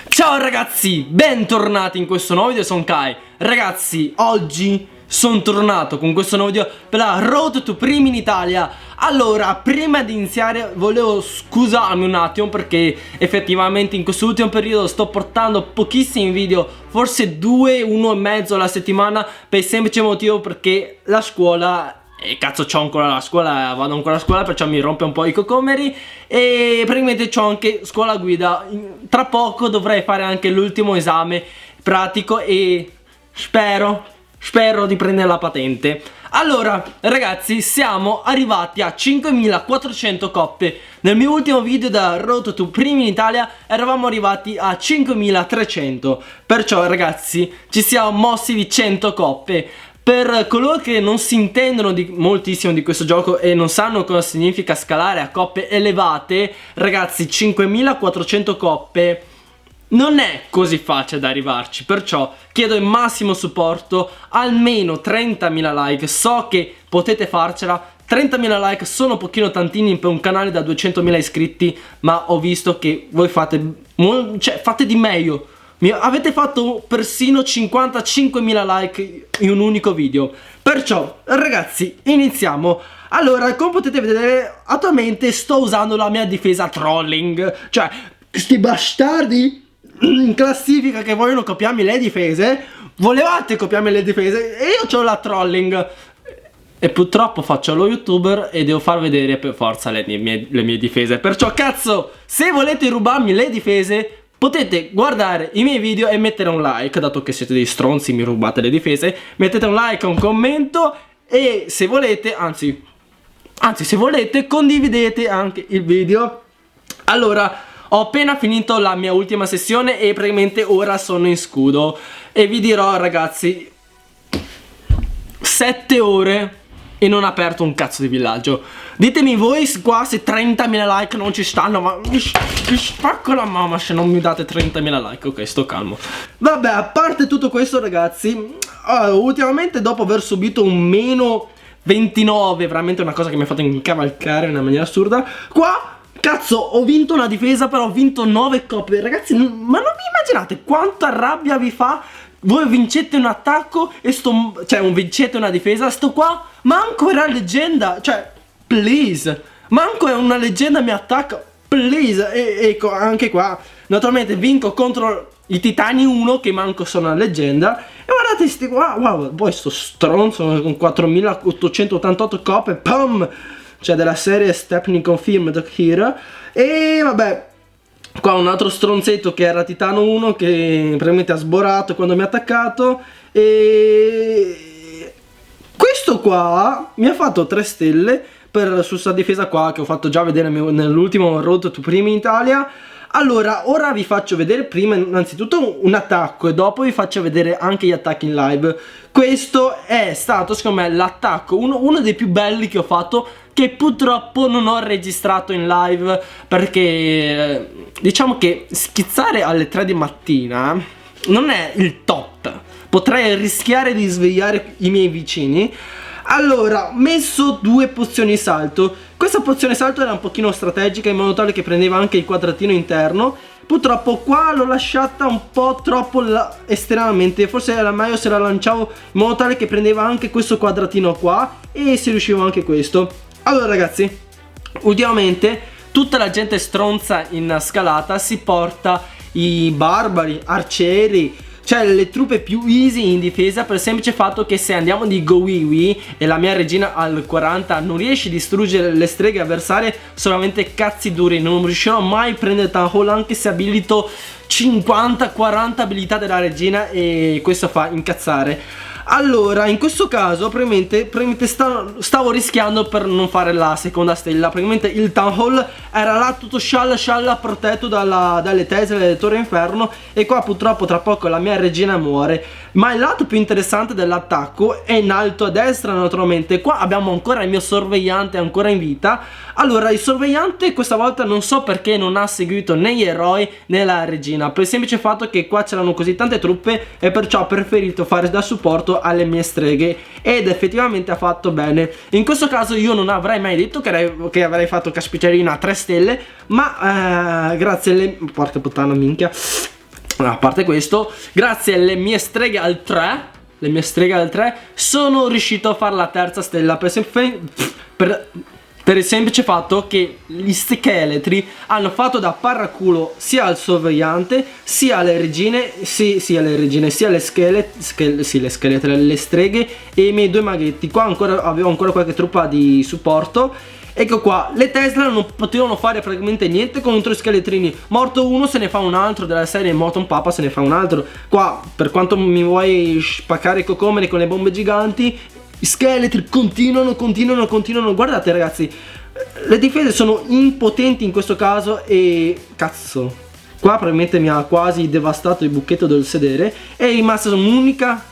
Ciao ragazzi, bentornati in questo nuovo video, sono Kai. Ragazzi, oggi sono tornato con questo nuovo video per la Road to Primi in Italia. Allora, prima di iniziare volevo scusarmi un attimo perché effettivamente in questo ultimo periodo sto portando pochissimi video, forse 2, 1 e mezzo alla settimana, per il semplice motivo perché la scuola... E cazzo, c'ho ancora la scuola, vado ancora a scuola, perciò mi rompe un po' i cocomeri. E praticamente c'ho anche scuola guida. Tra poco dovrei fare anche l'ultimo esame pratico e spero di prendere la patente. Allora ragazzi, siamo arrivati a 5400 coppe. Nel mio ultimo video da Road to Primi in Italia eravamo arrivati a 5300. Perciò ragazzi ci siamo mossi di 100 coppe. Per coloro che non si intendono moltissimo di questo gioco e non sanno cosa significa scalare a coppe elevate, ragazzi, 5400 coppe non è così facile da arrivarci, perciò chiedo il massimo supporto, almeno 30.000 like. So che potete farcela, 30.000 like sono un pochino tantini per un canale da 200.000 iscritti, ma ho visto che voi fate di meglio. Avete fatto persino 55.000 like in un unico video. Perciò ragazzi, iniziamo. Allora, come potete vedere, attualmente sto usando la mia difesa trolling. Cioè, questi bastardi in classifica che vogliono copiarmi le difese. Volevate copiarmi le difese e io ho la trolling. E purtroppo faccio lo youtuber e devo far vedere per forza le mie difese. Perciò cazzo, se volete rubarmi le difese, potete guardare i miei video e mettere un like, dato che siete dei stronzi, mi rubate le difese. Mettete un like, un commento e se volete, anzi se volete, condividete anche il video. Allora, ho appena finito la mia ultima sessione e praticamente ora sono in scudo. E vi dirò ragazzi, 7 ore e non ho aperto un cazzo di villaggio. Ditemi voi qua se 30.000 like non ci stanno, ma mi spacco la mamma se non mi date 30.000 like. Ok, sto calmo. Vabbè, a parte tutto questo ragazzi, ultimamente dopo aver subito un meno 29, veramente una cosa che mi ha fatto incavalcare in una maniera assurda, qua cazzo ho vinto una difesa, però ho vinto 9 coppe. Ragazzi, ma non vi immaginate quanta rabbia vi fa? Voi vincete un attacco e vincete una difesa, sto qua manco era leggenda, cioè please, manco è una leggenda mi attacca, please. E ecco, anche qua naturalmente vinco contro i titani 1 che manco sono una leggenda. E guardate sti qua, wow, poi sto stronzo con 4888 coppe, pam, cioè della serie Stepney Confirmed here. E vabbè, qua un altro stronzetto che era Titano 1 che praticamente ha sborato quando mi ha attaccato. E questo qua mi ha fatto 3 stelle per su sta difesa qua che ho fatto già vedere nell'ultimo Road to Primi in Italia. Allora, ora vi faccio vedere prima innanzitutto un attacco e dopo vi faccio vedere anche gli attacchi in live. Questo è stato secondo me l'attacco, uno dei più belli che ho fatto, che purtroppo non ho registrato in live perché diciamo che schizzare alle 3 di mattina non è il top. Potrei rischiare di svegliare i miei vicini. Allora, ho messo 2 pozioni salto. Questa pozione salto era un pochino strategica in modo tale che prendeva anche il quadratino interno. Purtroppo qua l'ho lasciata un po' troppo estremamente. Forse era meglio se la lanciavo in modo tale che prendeva anche questo quadratino qua e si riusciva anche questo. Allora ragazzi, ultimamente tutta la gente stronza in scalata si porta i barbari, arcieri, cioè le truppe più easy in difesa, per il semplice fatto che se andiamo di Gowiwi e la mia regina al 40 non riesce a distruggere le streghe avversarie, solamente cazzi duri, non riuscirò mai a prendere Town Hall anche se abilito 50-40 abilità della regina, e questo fa incazzare. Allora, in questo caso praticamente stavo rischiando per non fare la seconda stella. Praticamente il Town Hall era là tutto scialla protetto dalle Tesle del Torre Inferno, e qua purtroppo tra poco la mia regina muore. Ma il lato più interessante dell'attacco è in alto a destra naturalmente. Qua abbiamo ancora il mio sorvegliante ancora in vita. Allora, il sorvegliante questa volta non so perché non ha seguito né gli eroi né la regina, per il semplice fatto che qua c'erano così tante truppe e perciò ho preferito fare da supporto alle mie streghe ed effettivamente ha fatto bene. In questo caso io non avrei mai detto che avrei fatto caspiterina a 3 stelle, ma grazie alle... porca puttana, minchia. A parte questo, grazie alle mie streghe al 3, sono riuscito a fare la terza stella per il semplice fatto che gli scheletri hanno fatto da paraculo sia al sorvegliante, sia alle regine, sia alle scheletri, alle streghe e i miei 2 maghetti. Qua avevo ancora qualche truppa di supporto. Ecco qua, le Tesla non potevano fare praticamente niente contro i scheletrini. Morto uno se ne fa un altro, della serie morto un papa se ne fa un altro. Qua, per quanto mi vuoi spaccare i cocomeri con le bombe giganti, i scheletri continuano. Guardate ragazzi, le difese sono impotenti in questo caso e... cazzo, qua probabilmente mi ha quasi devastato il buchetto del sedere. È rimasta un'unica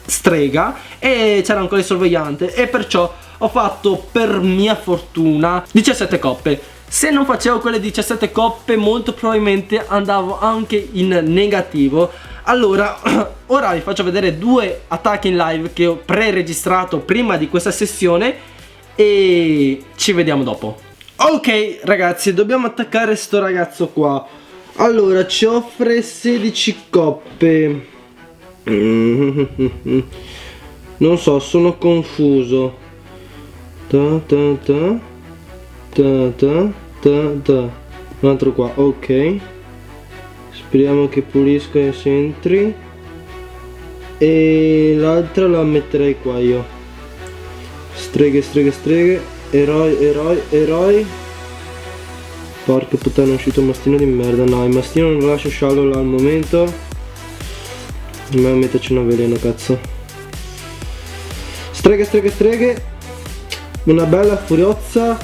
strega e c'era ancora il sorvegliante, e perciò ho fatto, per mia fortuna, 17 coppe. Se non facevo quelle 17 coppe molto probabilmente andavo anche in negativo. Allora, ora vi faccio vedere 2 attacchi in live che ho pre-registrato prima di questa sessione e ci vediamo dopo. Ok ragazzi, dobbiamo attaccare sto ragazzo qua. Allora, ci offre 16 coppe. Non so, sono confuso. Un altro qua, ok. Speriamo che pulisca i sentry. E l'altra la metterei qua io. Streghe. Eroi. Porca puttana, è uscito un mastino di merda. No, il mastino non lo lascio sciallo là al momento. Ma metterci una veleno, cazzo. Streghe. Una bella furiozza.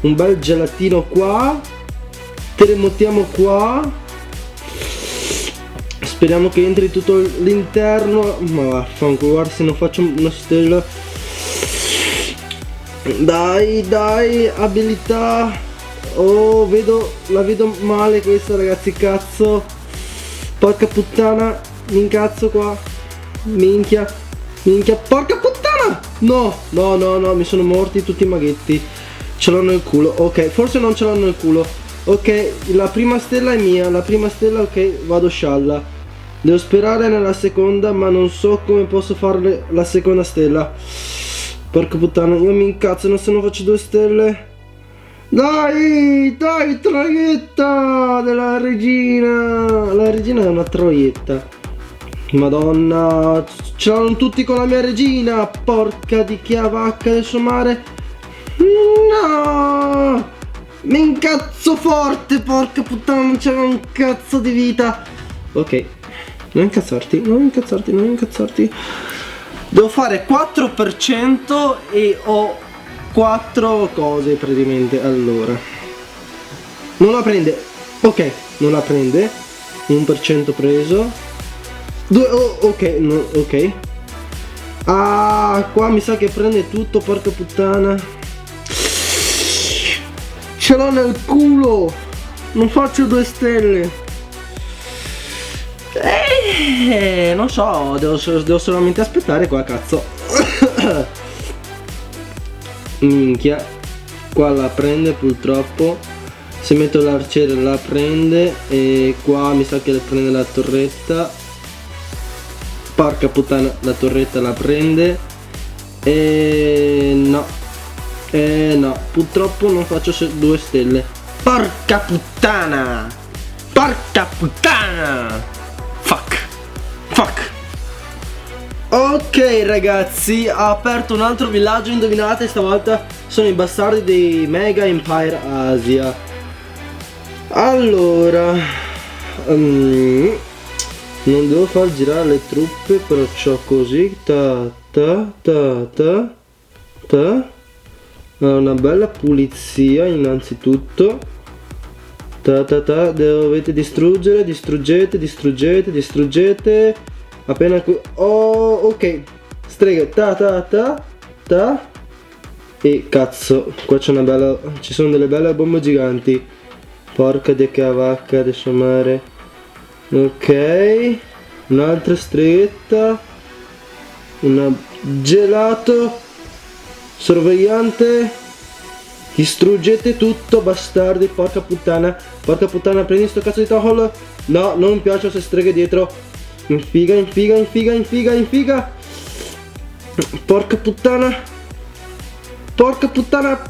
Un bel gelatino qua. Terremotiamo qua. Speriamo che entri tutto l'interno. Ma vaffanculo, guarda se non faccio una stella. Dai, abilità. Oh, la vedo male questa ragazzi, cazzo. Porca puttana, mi incazzo qua. Minchia, porca puttana. No, mi sono morti tutti i maghetti. Ce l'ho nel culo, ok, forse non ce l'ho nel culo. Ok, la prima stella è mia, ok, vado scialla. Devo sperare nella seconda, ma non so come posso fare la seconda stella. Porca puttana, io mi incazzo se non faccio 2 stelle. Dai, troietta della regina. La regina è una troietta. Madonna, ce l'hanno tutti con la mia regina. Porca di chiavacca del suo mare. No, mi incazzo forte, porca puttana, non c'era un cazzo di vita. Ok, non incazzarti. Devo fare 4% e ho 4 cose praticamente. Allora, non la prende. Ok, non la prende. 1% preso. 2, ok, no, ok. Ah, qua mi sa che prende tutto, porca puttana. Ce l'ho nel culo. Non faccio 2 stelle. Non so, devo solamente aspettare qua, cazzo. Minchia. Qua la prende purtroppo. Se metto l'arciere la prende. E qua mi sa che prende la torretta. Porca puttana, la torretta la prende. E no, purtroppo non faccio 2 stelle. Porca puttana. Fuck. Ok ragazzi, ha aperto un altro villaggio, indovinate, stavolta sono i bastardi dei Mega Empire Asia. Allora, non devo far girare le truppe, perciò così, una bella pulizia innanzitutto. Dovete distruggete. Appena oh, ok. Streghe, e cazzo, qua c'è ci sono delle belle bombe giganti. Porca di cavacca del suo mare. Ok. un'altra streghetta, una gelato, sorvegliante, distruggete tutto bastardi, porca puttana, prendi sto cazzo di tohol, no, non mi piacciono queste streghe dietro, infiga, porca puttana,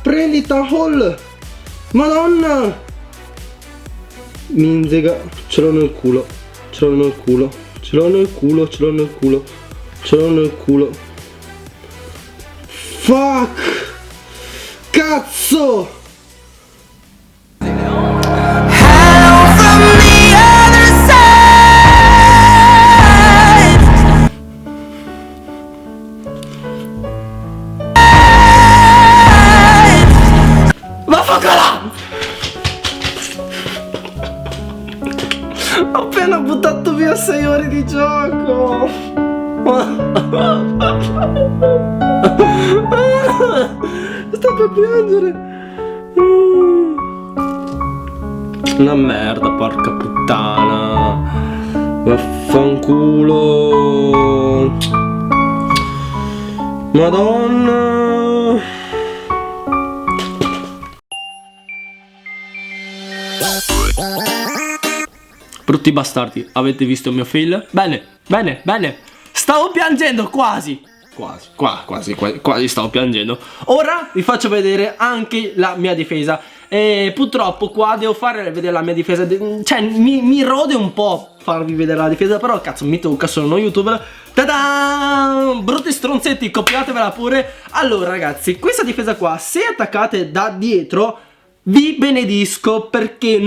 prendi tohol, madonna, minzega, ce l'ho nel culo, fuck, cazzo! Ho appena buttato via 6 ore di gioco. Sto per piangere. Una merda, porca puttana. Vaffanculo. Madonna. Brutti bastardi, avete visto il mio fail? Bene. Stavo piangendo quasi stavo piangendo. Ora vi faccio vedere anche la mia difesa. E purtroppo qua devo fare vedere la mia difesa. Cioè mi rode un po' farvi vedere la difesa, però cazzo mi tocca, sono uno youtuber. Ta-da! Brutti stronzetti, copiatevela pure. Allora ragazzi, questa difesa qua, se attaccate da dietro, vi benedisco, perché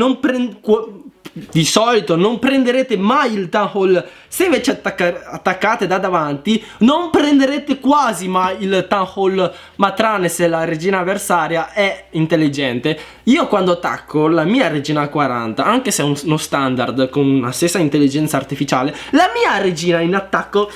di solito non prenderete mai il Town Hall. Se invece attaccate da davanti, non prenderete quasi mai il Town Hall, ma tranne se la regina avversaria è intelligente. Io quando attacco la mia regina 40, anche se è uno standard con una stessa intelligenza artificiale, la mia regina in attacco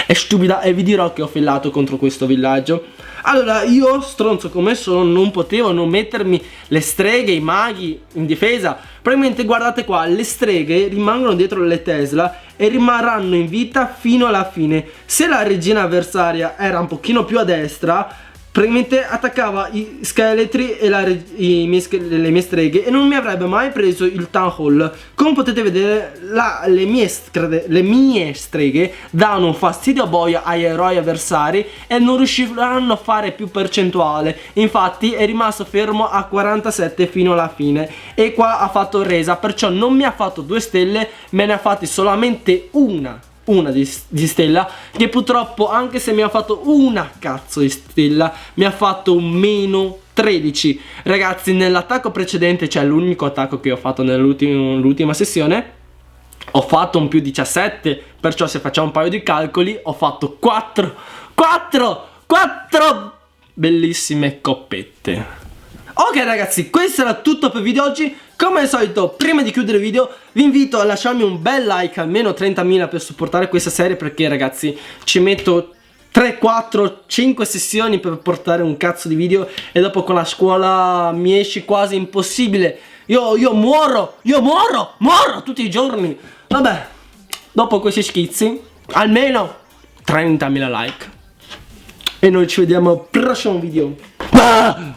è stupida e vi dirò che ho failato contro questo villaggio. Allora io, stronzo come sono, non potevo non mettermi le streghe, i maghi in difesa. Probabilmente guardate qua, le streghe rimangono dietro le Tesla e rimarranno in vita fino alla fine. Se la regina avversaria era un pochino più a destra, praticamente attaccava i scheletri e le mie streghe e non mi avrebbe mai preso il Town Hall. Come potete vedere le mie streghe danno un fastidio boia agli eroi avversari e non riusciranno a fare più percentuale. Infatti è rimasto fermo a 47 fino alla fine e qua ha fatto resa, perciò non mi ha fatto 2 stelle, me ne ha fatti solamente una di stella, che purtroppo, anche se mi ha fatto una cazzo di stella, mi ha fatto un meno 13. Ragazzi, nell'attacco precedente, cioè l'unico attacco che ho fatto nell'ultima sessione, ho fatto un più 17, perciò se facciamo un paio di calcoli ho fatto 4 bellissime coppette. Ok ragazzi, questo era tutto per il video oggi. Come al solito, prima di chiudere il video vi invito a lasciarmi un bel like, almeno 30.000, per supportare questa serie, perché ragazzi ci metto 3, 4, 5 sessioni per portare un cazzo di video e dopo con la scuola mi esce quasi impossibile. Io muoro tutti i giorni. Vabbè, dopo questi schizzi almeno 30.000 like e noi ci vediamo al prossimo video.